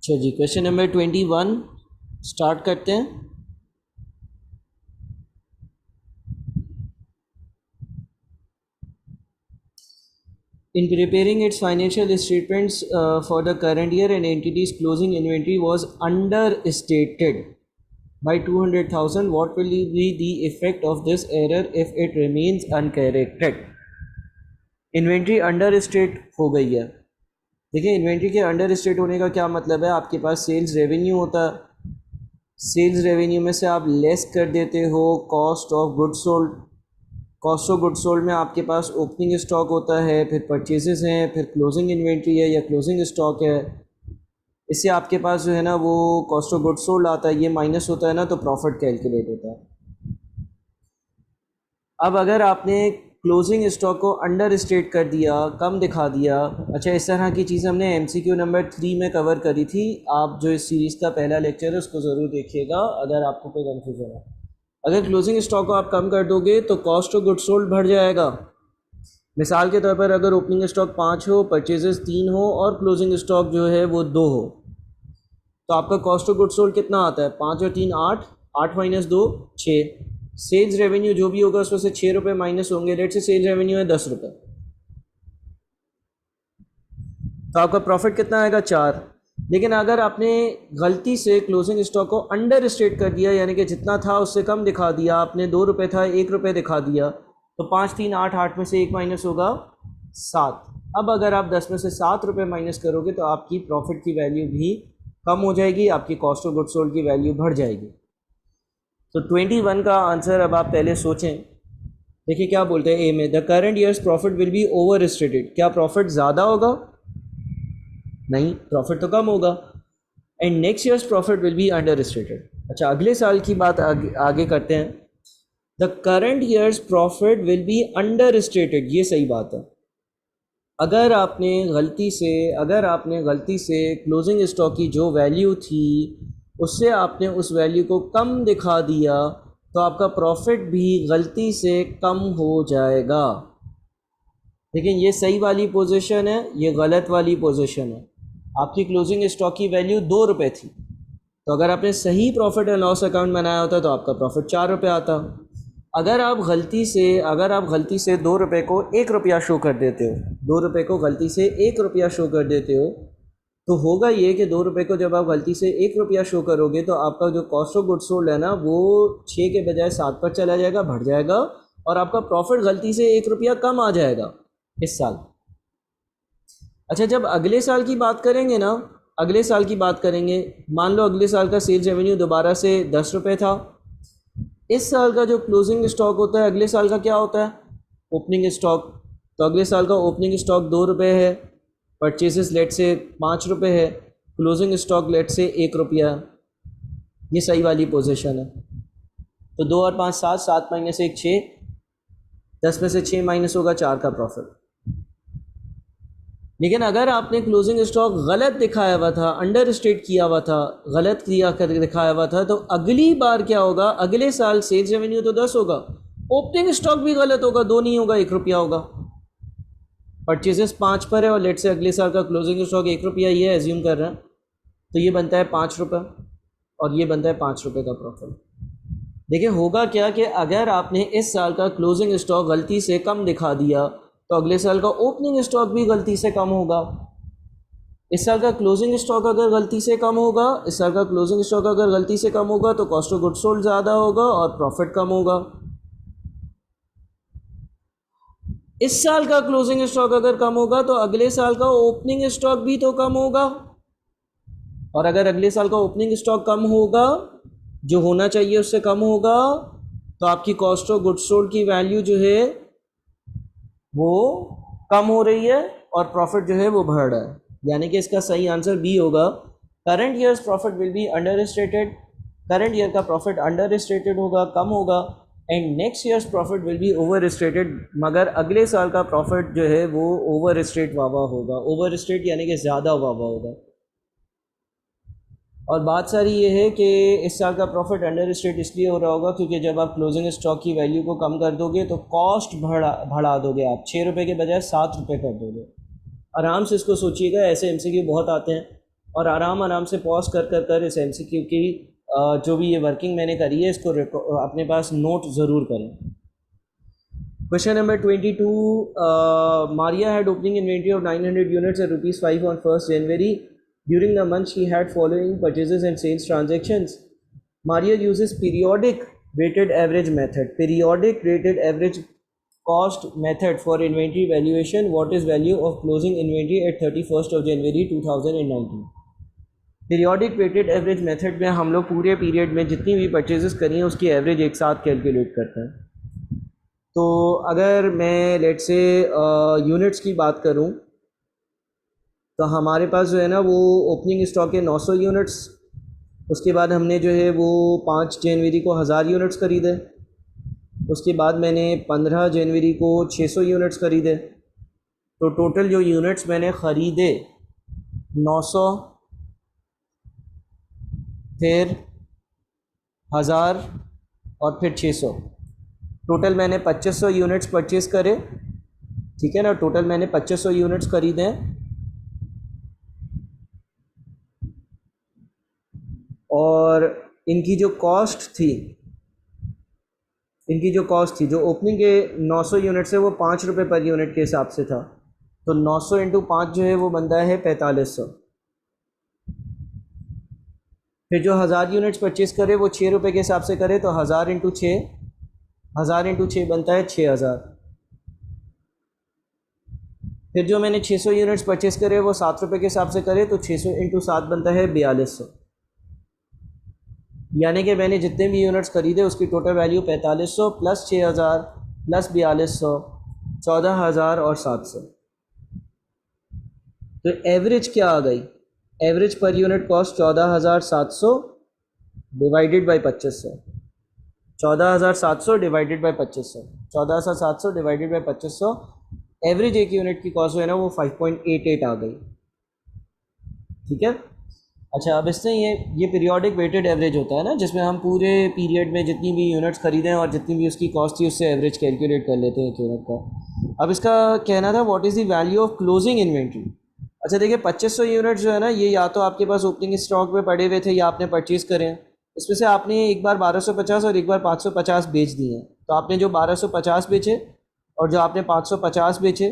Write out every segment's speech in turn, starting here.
अच्छा जी, question number 21 start करते हैं। In preparing its financial statements for the current year, an entity's closing inventory was understated by 200,000. What will be the effect of this error if it remains uncorrected? Inventory under state हो गई है। देखिए, inventory के under state होने का क्या मतलब है। आपके पास सेल्स रेवेन्यू होता है, सेल्स रेवेन्यू में से आप लेस कर देते हो cost of good sold. Cost of good sold में आपके पास ओपनिंग स्टॉक होता है, फिर परचेजेस हैं, फिर क्लोजिंग इन्वेंट्री है या क्लोजिंग स्टॉक है। इससे आपके पास जो है ना वो कॉस्ट ऑफ गुड सोल्ड आता है, ये माइनस होता है ना, तो प्रॉफिट कैलकुलेट होता है। अब अगर आपने क्लोजिंग स्टॉक को अंडर स्टेट कर दिया, कम दिखा दिया, अच्छा इस तरह की चीज़ हमने MCQ नंबर 3 में कवर करी थी। आप जो इस सीरीज़ का पहला लेक्चर है उसको ज़रूर देखिएगा अगर आपको कोई कन्फ्यूजन है। अगर क्लोजिंग स्टॉक को आप कम कर दोगे तो कॉस्ट ऑफ गुड सोल्ड बढ़ जाएगा। मिसाल के तौर पर अगर ओपनिंग स्टॉक 5 हो, परचेजेस 3 हो और क्लोजिंग स्टॉक जो है वो 2 हो, तो आपका कॉस्ट ऑफ गुड सोल्ड कितना आता है? 5 और 3 8, 8 माइनस 2 6। सेल्स रेवेन्यू जो भी होगा उसमें से 6 रुपये माइनस होंगे। रेट से सेल्स रेवेन्यू है 10 रुपये, तो आपका प्रॉफिट कितना आएगा? 4। लेकिन अगर आपने गलती से क्लोजिंग स्टॉक को अंडर स्टेट कर दिया, यानी कि जितना था उससे कम दिखा दिया, आपने 2 रुपये था 1 रुपये दिखा दिया, तो 5 3 8 8 में से 1 माइनस होगा 7। अब अगर आप 10 में से 7 रुपये माइनस करोगे तो आपकी प्रॉफिट की वैल्यू भी कम हो जाएगी, आपकी कॉस्ट ऑफ गुड सोल्ड की वैल्यू बढ़ जाएगी। तो 21 का आंसर अब आप पहले सोचें। देखिए क्या बोलते हैं ए में, the current years profit will B over stated. क्या प्रॉफिट ज़्यादा होगा? नहीं, प्रॉफिट तो कम होगा। And next years profit will be under stated. अच्छा, अगले साल की बात आगे करते हैं। The current years profit will be under stated, ये सही बात है। अगर आपने गलती से क्लोजिंग स्टॉक की जो वैल्यू थी उससे आपने उस वैल्यू को कम दिखा दिया तो आपका प्रॉफिट भी गलती से कम हो जाएगा। लेकिन ये सही वाली पोजीशन है, ये गलत वाली पोजीशन है। आपकी क्लोजिंग स्टॉक की वैल्यू 2 रुपये थी, तो अगर आपने सही प्रॉफिट एंड लॉस अकाउंट बनाया होता तो आपका प्रॉफिट 4 रुपये आता। अगर आप गलती से 2 रुपये को 1 रुपया शो कर देते हो, 2 रुपये को गलती से 1 रुपया शो कर देते हो, तो होगा ये कि 2 रुपये को जब आप गलती से 1 रुपया शो करोगे तो आपका जो कॉस्ट ऑफ गुड सोल्ड है ना वो 6 के बजाय 7 पर चला जाएगा, बढ़ जाएगा, और आपका प्रॉफिट गलती से 1 रुपया कम आ जाएगा इस साल। अच्छा, जब अगले साल की बात करेंगे ना, अगले साल की बात करेंगे, मान लो अगले साल का सेल्स रेवेन्यू दोबारा से 10 रुपये था। इस साल का जो क्लोजिंग स्टॉक होता है अगले साल का क्या होता है? Opening stock. तो अगले साल का ओपनिंग स्टॉक 2 रुपये है, परचेजेस लेट से 5 रुपये है, क्लोजिंग स्टॉक लेट से 1 रुपया। ये सही वाली पोजीशन है। तो 2 और 5 7, 7 माइनस 1 6, 10 में से 6 माइनस होगा 4 का प्रॉफिट। लेकिन अगर आपने क्लोजिंग स्टॉक गलत दिखाया हुआ था, अंडर स्टेट किया हुआ था, गलत किया कर दिखाया हुआ था, तो अगली बार क्या होगा? अगले साल सेल्स रेवेन्यू तो 10 होगा, ओपनिंग स्टॉक भी गलत होगा, 2 नहीं होगा, 1 रुपया होगा। परचेजेस 5 पर है और लेट से अगले साल का क्लोजिंग स्टॉक 1 रुपया ये एज्यूम कर रहे हैं, तो ये बनता है 5 रुपये और ये बनता है 5 रुपये का प्रॉफिट। देखिए होगा क्या कि अगर आपने इस साल का क्लोजिंग स्टॉक गलती से कम दिखा दिया तो अगले साल का ओपनिंग स्टॉक भी गलती से कम होगा। इस साल का क्लोजिंग स्टॉक अगर गलती से कम होगा, इस साल का क्लोजिंग स्टॉक अगर गलती से कम होगा तो कॉस्ट ऑफ गुड सोल्ड ज़्यादा होगा और प्रॉफिट कम होगा। इस साल का क्लोजिंग स्टॉक अगर कम होगा तो अगले साल का ओपनिंग स्टॉक भी तो कम होगा, और अगर अगले साल का ओपनिंग स्टॉक कम होगा, जो होना चाहिए उससे कम होगा, तो आपकी कॉस्ट ऑफ गुड सोल्ड की वैल्यू जो है वो कम हो रही है और प्रॉफिट जो है वो बढ़ रहा है। यानी कि इसका सही आंसर बी होगा, current years profit will be under stated. Current year का प्रॉफिट अंडर स्टेटेड होगा, कम होगा, and next years profit will B over stated. मगर अगले साल का प्रॉफिट जो है वो ओवर स्टेट वावा होगा। ओवर स्टेट यानी कि ज़्यादा वावा होगा। और बात सारी ये है कि इस साल का प्रॉफिट अंडर स्टेट इसलिए हो रहा होगा क्योंकि जब आप क्लोजिंग स्टॉक की वैल्यू को कम कर दोगे तो कॉस्ट बढ़ा दोगे, आप 6 रुपये के बजाय 7 रुपये कर दोगे। आराम से इसको सोचिएगा, ऐसे MCQ बहुत आते हैं। और आराम आराम से पॉज कर इस MCQ की जो भी ये वर्किंग मैंने करी है इसको अपने पास नोट ज़रूर करें। Question number 22. Maria had opening inventory of 900 units at rupees 5 on 1st January. During the month, she had following purchases and sales transactions. Maria uses periodic weighted average method. Periodic weighted average cost method for inventory valuation. What is value of closing inventory at 31st of January 2019? Periodic weighted average method में हम लोग पूरे period में जितनी भी purchases करी हैं उसकी एवरेज एक साथ कैलकुलेट करते हैं। तो अगर मैं लेट से यूनिट्स की बात करूं तो हमारे पास जो है ना वो ओपनिंग स्टॉक है 900 यूनिट्स। उसके बाद हमने जो है वो 5 जनवरी को 1000 यूनिट्स खरीदे। उसके बाद मैंने 15 जनवरी को 600 यूनिट्स खरीदे। तो टोटल जो यूनिट्स मैंने ख़रीदे 900, फिर 1000 और फिर 600। टोटल मैंने 2500 यूनिट्स परचेज़ करे, ठीक है ना। टोटल मैंने 2500 यूनिट्स खरीदे हैं और इनकी जो कॉस्ट थी जो ओपनिंग के 900 यूनिट्स है वो 5 रुपये पर यूनिट के हिसाब से था। तो 900 इंटू 5 जो है वो बनता है 4500। फिर जो 1000 यूनिट्स परचेज़ करे वो 6 रुपये के हिसाब से करे तो 1000 इंटू 6 बनता है 6000। फिर जो मैंने 600 यूनिट्स परचेज़ करे वो 7 रुपये के हिसाब से करे तो 600 इंटू 7 बनता है 4200। यानी कि मैंने जितने भी यूनिट्स खरीदे उसकी टोटल वैल्यू 4500 प्लस 6000 प्लस 4200 14000 और 700। तो एवरेज क्या आ गई? Average per unit cost 14700 divided by 2500। 14700 divided by 2500, 14700 divided by 2500। Average एक यूनिट की कॉस्ट जो है ना वो 5.88 आ गई, ठीक है। अच्छा, अब इससे ये पीरियोडिक वेटेड एवरेज होता है ना, जिसमें हम पूरे पीरियड में जितनी भी यूनिट्स खरीदें और जितनी भी उसकी कॉस्ट थी उससे एवरेज कैलकुलेट कर लेते हैं एक यूनिट का। अब इसका कहना था what is the value of closing inventory. अच्छा देखिए, 2500 यूनिट्स जो है ना ये या तो आपके पास ओपनिंग स्टॉक में पड़े हुए थे या आपने परचेज़ करें। इसमें से आपने एक बार 1250 और एक बार 550 बेच दिए हैं। तो आपने जो 1250 बेचे और जो आपने 550 बेचे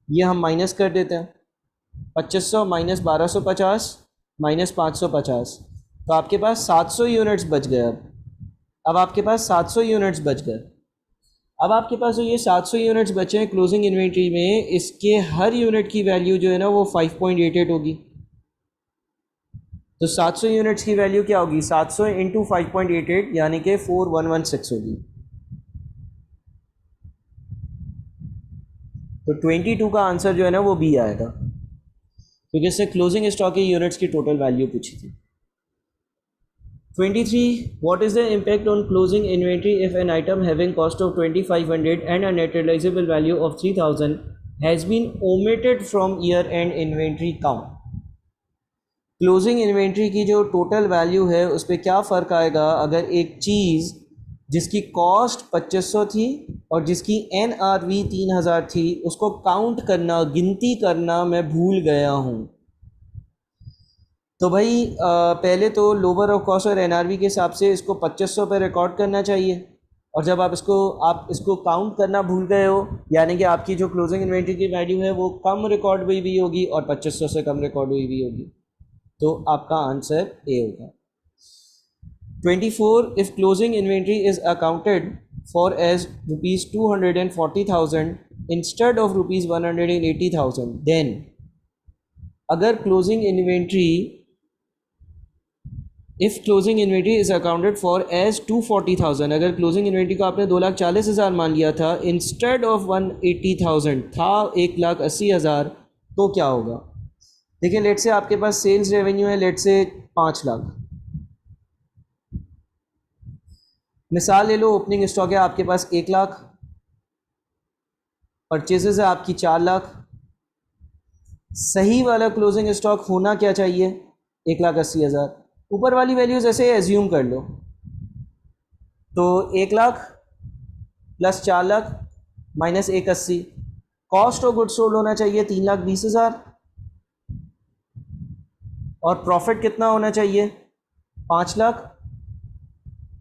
ये हम माइनस कर देते हैं। 2500 माइनस 1250 माइनस 550, तो आपके पास 700 यूनिट्स बच गए। अब आपके पास 700 यूनिट्स बच गए। अब आपके पास जो ये 700 यूनिट्स बचे हैं क्लोजिंग इन्वेंट्री में, इसके हर यूनिट की वैल्यू जो है ना वो 5.88 होगी। तो 700 यूनिट्स की वैल्यू क्या होगी? 700 इंटू 5.88 यानी कि 4116 होगी। तो 22 का आंसर जो है ना वो बी आएगा, क्योंकि इससे क्लोजिंग स्टॉक की यूनिट्स की टोटल वैल्यू पूछी थी। 23. What is the impact on closing inventory if an item having cost of 2500 and a net realizable value of 3000 has been omitted from year-end inventory count? Closing inventory की जो total value है उस पर क्या फ़र्क आएगा अगर एक चीज़ जिसकी कॉस्ट 2500 थी और जिसकी NRV 3000 थी उसको काउंट करना, गिनती करना मैं भूल गया हूँ। तो भाई पहले तो लोअर ऑफ कॉस्ट और NRV के हिसाब से इसको 2500 पे रिकॉर्ड करना चाहिए, और जब आप इसको काउंट करना भूल गए हो यानी कि आपकी जो क्लोजिंग इन्वेंट्री की वैल्यू है वो कम रिकॉर्ड हुई भी होगी और 2500 से कम रिकॉर्ड हुई भी होगी। तो आपका आंसर ए होगा। 24. If closing inventory is accounted for as rupees 240,000 instead of rupees 180,000, then अगर closing inventory if closing inventory is accounted for as 240,000, अगर क्लोजिंग इन्वेंट्री को आपने 2,40,000 मान लिया था, इंस्टेड ऑफ 180,000 था 1,80,000, तो क्या होगा? देखिए, लेट से आपके पास सेल्स रेवेन्यू है लेट से 5 लाख, मिसाल ले लो। ओपनिंग स्टॉक है आपके पास 1 लाख, परचेजेस है आपकी 4 लाख। सही वाला क्लोजिंग स्टॉक होना क्या चाहिए? 1,80,000। ऊपर वाली वैल्यूज ऐसे एज्यूम कर लो, तो 1 lakh plus 4 lakh minus 1,80, cost of goods sold होना चाहिए 3,20,000। और प्रॉफिट कितना होना चाहिए? 5 लाख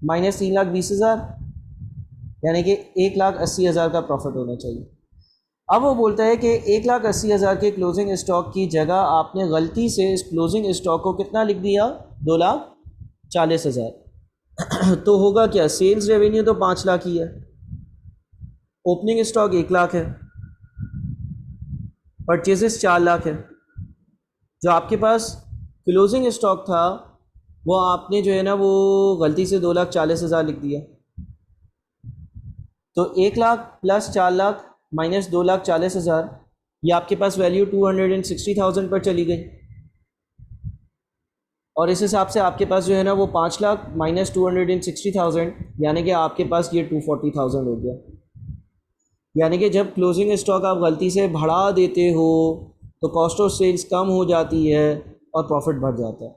माइनस 3,20,000, यानी कि 1,80,000 का प्रॉफिट होना चाहिए। अब वो बोलता है कि 1,80,000 के क्लोजिंग स्टॉक की जगह आपने गलती से इस क्लोजिंग स्टॉक को कितना लिख दिया? 2,40,000। तो होगा क्या? सेल्स रेवेन्यू तो 5 लाख ही है, ओपनिंग स्टॉक 1 लाख है, परचेजेस 4 लाख है। जो आपके पास क्लोजिंग स्टॉक था वो आपने जो है ना वो गलती से 2,40,000 लिख दिया। तो 1 लाख प्लस 4 लाख माइनस 2,40,000, ये आपके पास वैल्यू 260,000 पर चली गई। और इस हिसाब से आपके पास जो है ना वो 5 लाख माइनस 260,000, यानी कि आपके पास ये 240,000 हो गया। यानी कि जब क्लोजिंग स्टॉक आप गलती से बढ़ा देते हो तो कॉस्ट ऑफ सेल्स कम हो जाती है और प्रॉफिट बढ़ जाता है।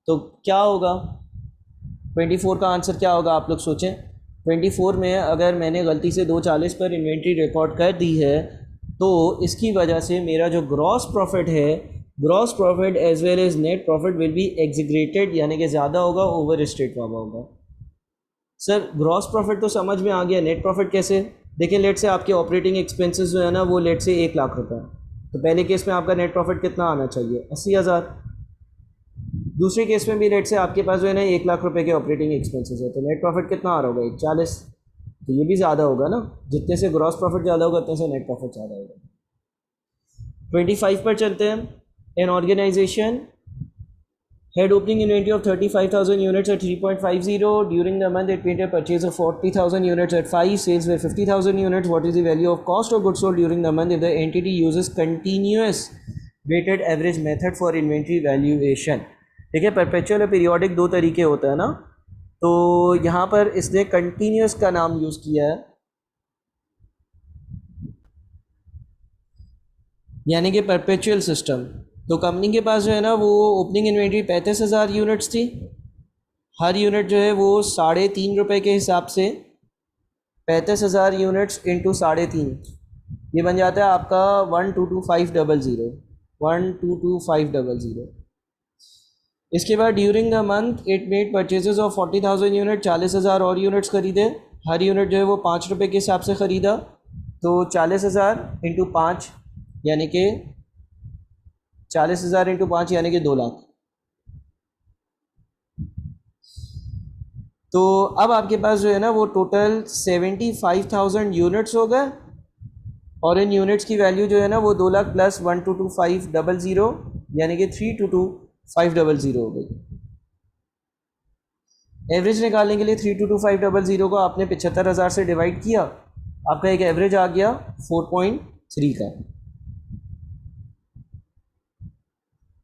तो क्या होगा 24 का आंसर? क्या होगा आप लोग सोचें। 24 में अगर मैंने गलती से 240 पर इन्वेंट्री रिकॉर्ड कर दी है तो इसकी वजह से मेरा जो ग्रॉस प्रॉफिट है, gross profit as well as net profit will be exaggerated, यानी कि ज़्यादा होगा, ओवर स्टेट वाला होगा। सर ग्रॉस प्रॉफिट तो समझ में आ गया, नेट प्रॉफिट कैसे? देखिए लेट से आपके ऑपरेटिंग एक्सपेंसेस जो है ना वो लेट से 1 लाख रुपए, तो पहले केस में आपका नेट प्रॉफिट कितना आना चाहिए? 80,000। दूसरे केस में भी लेट से आपके पास जो है ना 1 लाख रुपए के ऑपरेटिंग एक्सपेंसेस है, तो नेट प्रॉफिट कितना आ रहा होगा? 140। तो ये भी ज़्यादा होगा ना, जितने से ग्रॉस प्रॉफिट ज़्यादा होगा उतने से नेट प्रॉफिट ज़्यादा होगा। 25 पर चलते हैं। An organisation had opening inventory of 35,000 units at 3.50. During the month, it made a purchase of 40,000 units at 5. Sales were 50,000 units. What is the value of cost of goods sold during the month if the entity uses continuous weighted average method for inventory valuation? देखिए perpetual और periodic दो तरीके होते हैं ना, तो यहाँ पर इसने कंटिन्यूस का नाम यूज़ किया है, यानी कि परपेचुअल सिस्टम। तो कंपनी के पास जो है ना वो ओपनिंग इन्वेंट्री 35,000 यूनिट्स थी। हर यूनिट जो है वो 3.5 रुपये के हिसाब से 35,000 यूनिट्स इंटू 3.5, ये बन जाता है आपका 1,225,000, 1,225,000। इसके बाद during the month it made purchases of 40,000 unit, 40,000 और यूनिट्स खरीदे। हर यूनिट जो है वो 5 रुपये के हिसाब से ख़रीदा, तो 40,000 इंटू 5 यानी कि 40,000 इंटू 5 यानी कि 2 लाख। तो अब आपके पास जो है ना वो टोटल 75,000 यूनिट्स हो गए, और इन यूनिट्स की वैल्यू जो है ना वो 2 लाख प्लस 1,225,000 यानी कि 3,22,500 हो गई। एवरेज निकालने के लिए 3,22,500 को आपने 75,000 से डिवाइड किया, आपका एक एवरेज आ गया 4.3 का।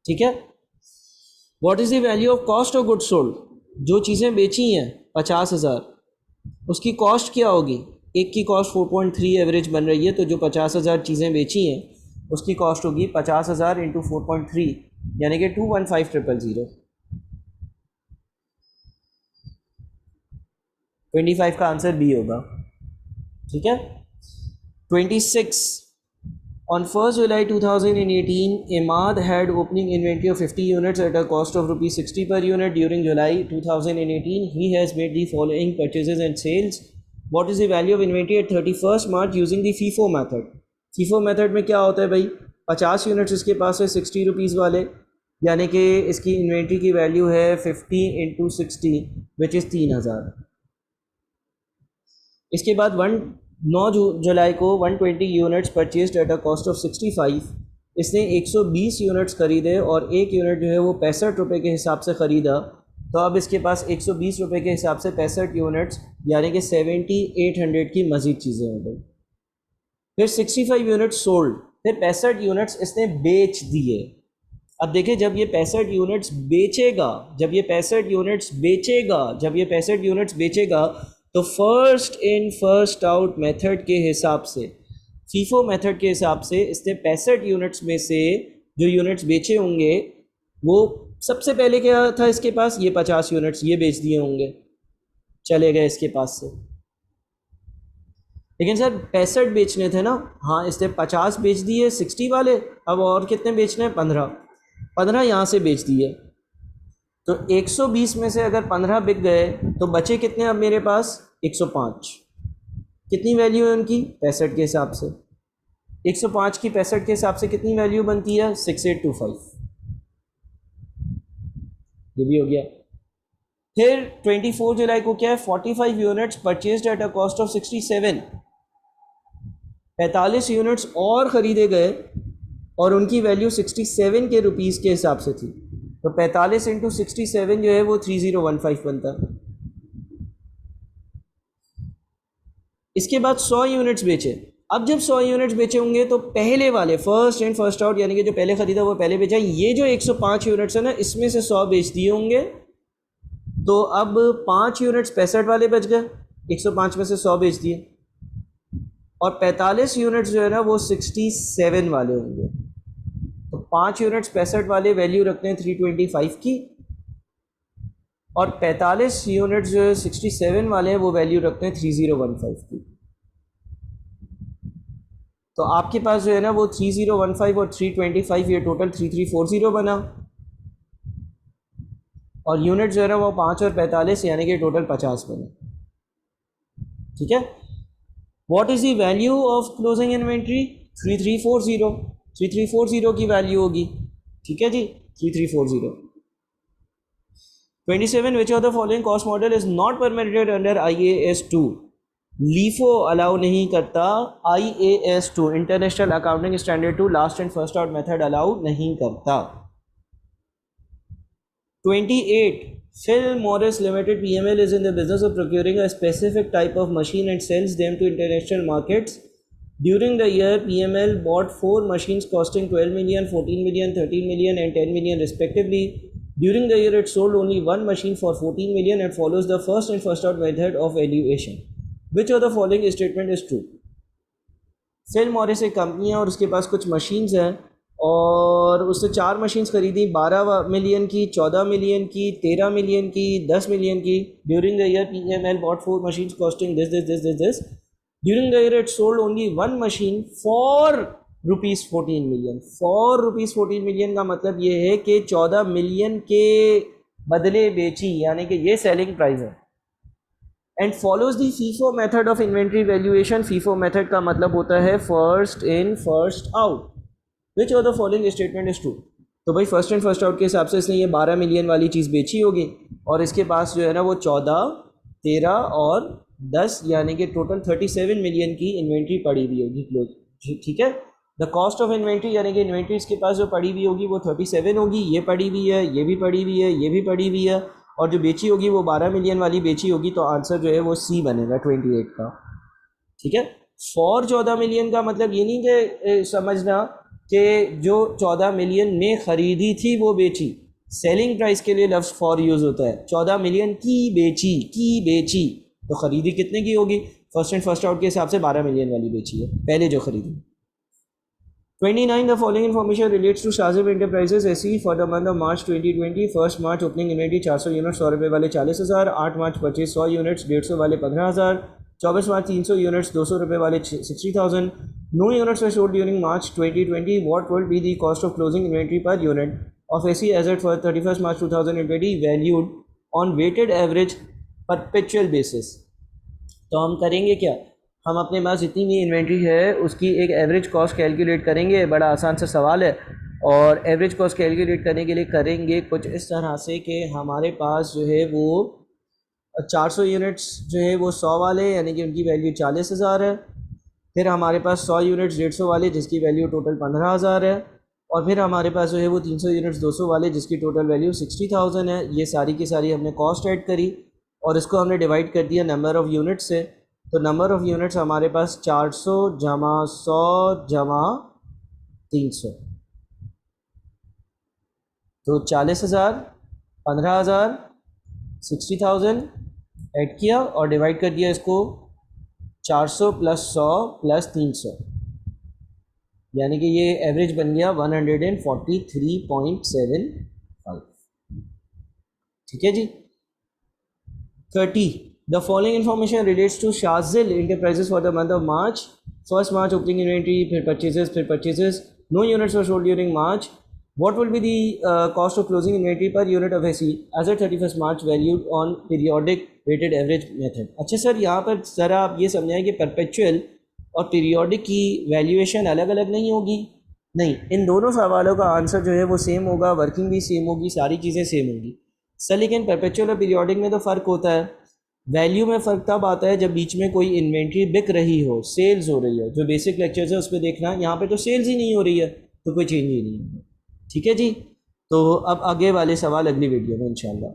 ठीक है। What is the value of cost of goods sold? जो चीज़ें बेची हैं 50,000, उसकी कॉस्ट क्या होगी? एक की कॉस्ट 4.3 एवरेज बन रही है, तो जो 50,000 चीज़ें बेची हैं उसकी कॉस्ट होगी 50,000 इंटू 4.3 यानी कि 215,000। 25 का आंसर बी होगा। ठीक है। 26, on 1st July 2018, Emad had opening inventory of 50 units at a cost of rupees 60 per unit. During July 2018, he has made the following purchases and sales. What is the value of inventory at 31st March using the FIFO method? FIFO method में क्या होता है भाई? 50 units इसके पास है 60 rupees वाले, यानी कि इसकी इन्वेंट्री की वैल्यू है 50 इंटू 60 विच इज़ 3,000। इसके बाद 9 जुलाई को 120 units purchased at a cost of 65। इसने 120 यूनिट्स खरीदे और एक यूनिट जो है वो 65 रुपये के हिसाब से ख़रीदा, तो अब इसके पास 120 रुपये के हिसाब से 65 यूनिट्स यानी कि 7,800 की मज़ीद चीज़ें हो गई। फिर 65 यूनिट्स सोल्ड, फिर 65 यूनिट्स इसने बेच दिए। अब देखिए जब ये 65 यूनिट्स बेचेगा, जब ये 65 यूनिट्स बेचेगा, जब ये 65 यूनिट्स बेचेगा तो first in first out method के हिसाब से, फीफो मेथड के हिसाब से इसने 65 यूनिट्स में से जो यूनिट्स बेचे होंगे वो सबसे पहले क्या था इसके पास? ये 50 यूनिट्स ये बेच दिए होंगे, चले गए इसके पास से। लेकिन सर 65 बेचने थे ना, हाँ इसने 50 बेच दिए 60 वाले, अब और कितने बेचने हैं? 15। 15 यहाँ से बेच दिए, तो 120 में से अगर 15 बिक गए तो बचे कितने अब मेरे पास? 105। कितनी वैल्यू है उनकी? 65 के हिसाब से। 105 की 65 के हिसाब से कितनी वैल्यू बनती है? 6825। ये भी हो गया। फिर 24 जुलाई को क्या है? 45 units purchased at a cost of 67। 45 units और ख़रीदे गए और उनकी वैल्यू 67 के रुपीज़ के हिसाब से थी, तो 45 इंटू 67 जो है वो 3015 बनता। इसके बाद 100 यूनिट्स बेचे। अब जब 100 यूनिट्स बेचे होंगे तो पहले वाले फर्स्ट इन फर्स्ट आउट, यानी कि जो पहले ख़रीदा वो पहले बेचा, ये जो 105 यूनिट्स है ना, इसमें से 100 बेच दिए होंगे, तो अब 5 यूनिट्स 65 वाले बच गए, 105 में से 100 बेच दिए, और 45 यूनिट्स जो है ना वो 67 वाले होंगे। तो 5 यूनिट्स 65 वाले वैल्यू रखते हैं 325 की, और 45 यूनिट्स जो 67 वाले हैं वो वैल्यू रखते हैं 3015 की। तो आपके पास जो है ना वो 3015 और 325, ये टोटल 3340 बना, और यूनिट जो है ना वो 5 और 45 यानी कि टोटल 50 बने। ठीक है। What is the value of closing inventory? 3340। 3340 की वैल्यू होगी। ठीक है जी, 3340। 27 which of the following cost model is not permitted under IAS 2? LIFO allow नहीं करता, IAS 2 international accounting standard 2 last and first out method allow नहीं करता। 28 Phil Morris Limited PML is in the business of procuring a specific type of machine and sells them to international markets. During the year, PML bought 4 machines costing 12 million, 14 million, 13 million and 10 million respectively. During the year, it sold only one machine for 14 million and follows the first in first out method of valuation. Which of the following statement is true? Phil Morris एक company है और उसके पास कुछ machines हैं, और उससे 4 machines खरीदी, 12 million की, 14 मिलियन की, 13 मिलियन की, 10 मिलियन की। During the year PML bought 4 machines costing this. During the year it sold only 1 machine for rupees 14 million. For rupees 14 million का मतलब ये है कि 14 मिलियन के बदले बेची, यानी कि ये सेलिंग प्राइस है। And follows the FIFO method of inventory valuation. FIFO method का मतलब होता है first in first out. Which of the following statement is true? तो भाई फर्स्ट इन फर्स्ट आउट के हिसाब से इसने ये 12 मिलियन वाली चीज़ बेची होगी, और इसके पास जो है ना वो 14, 13 और 10 यानी कि टोटल 37 मिलियन की इन्वेंट्री पड़ी हुई होगी क्लोज। ठीक है। द कॉस्ट ऑफ इन्वेंट्री यानी कि इन्वेंट्री इसके पास जो पड़ी हुई होगी वो 37 होगी, ये पड़ी हुई है, ये भी पड़ी हुई है, ये भी पड़ी हुई है, और जो बेची होगी वो 12 मिलियन वाली बेची होगी। तो आंसर जो है वो सी बनेगा 28 का। ठीक है। फॉर 14 मिलियन का मतलब ये नहीं कि समझना कि जो 14 मिलियन में ख़रीदी थी वो बेची। सेलिंग प्राइस के लिए लफ्ज़ फॉर यूज़ होता है। 14 मिलियन की बेची, तो ख़रीदी कितने की होगी? फर्स्ट एंड फर्स्ट आउट के हिसाब से 12 मिलियन वाली बेची है पहले जो ख़रीदी। 29 the following information relates to Shajib enterprises SE for the month of March 2020। 1 March opening inventory 400 units 100 रुपये वाले 40,000। 8 मार्च परचेज 100 यूनिट्स 150 वाले 15,000। 24 मार्च 300 यूनिट्स 200 रुपये वाले 60,000। No units were sold during March 2020. What will be the cost of closing inventory per unit of SE asset for 31st March 2020 valued on weighted average perpetual basis? तो हम करेंगे क्या? हम अपने पास जितनी भी इन्वेंट्री है उसकी एक एवरेज कॉस्ट कैलकुलेट करेंगे। बड़ा आसान सा सवाल है, और एवरेज कॉस्ट कैलकुलेट करने के लिए करेंगे कुछ इस तरह से कि हमारे पास जो है वो 400 यूनिट्स जो है वो 100 वाले यानी कि उनकी वैल्यू 40,000 है। फिर हमारे पास 100 यूनिट्स 150 वाले जिसकी वैल्यू टोटल 15,000 है, और फिर हमारे पास जो है वो 300 यूनिट्स 200 वाले जिसकी टोटल वैल्यू 60,000 है। ये सारी की सारी हमने कॉस्ट ऐड करी और इसको हमने डिवाइड कर दिया नंबर ऑफ़ यूनिट्स से। तो नंबर ऑफ़ यूनिट्स हमारे पास 400 जमा 100 जमा 300, तो 40,000, 15,000, 60,000 ऐड किया और डिवाइड कर दिया इसको 400 प्लस 100 प्लस 300, यानी कि ये एवरेज बन गया 143.75। ठीक है जी। 30 the following information relates to Shajil enterprises for the month of March. 1 March opening inventory, फिर purchases. No units were sold during March. What will be the cost of closing inventory per unit of SE as at 31st March valued on periodic weighted average method? अच्छा sir, यहाँ पर ज़रा आप ये समझाएं कि perpetual और periodic की वैल्यूएशन अलग अलग नहीं होगी? नहीं, इन दोनों सवालों का आंसर जो है वो सेम होगा, वर्किंग भी सेम होगी, सारी चीज़ें सेम होंगी सर। लेकिन परपेचुअल और पीरियोडिक में तो फ़र्क होता है। वैल्यू में फ़र्क तब आता है जब बीच में कोई इन्वेंट्री बिक रही हो, सेल्स हो रही हो। जो बेसिक लेक्चर्स है उस पर देखना, यहाँ पे तो सेल्स ही नहीं हो रही है, तो कोई चेंज ही नहीं है। ठीक है जी, तो अब आगे वाले सवाल अगली वीडियो में इंशाल्लाह।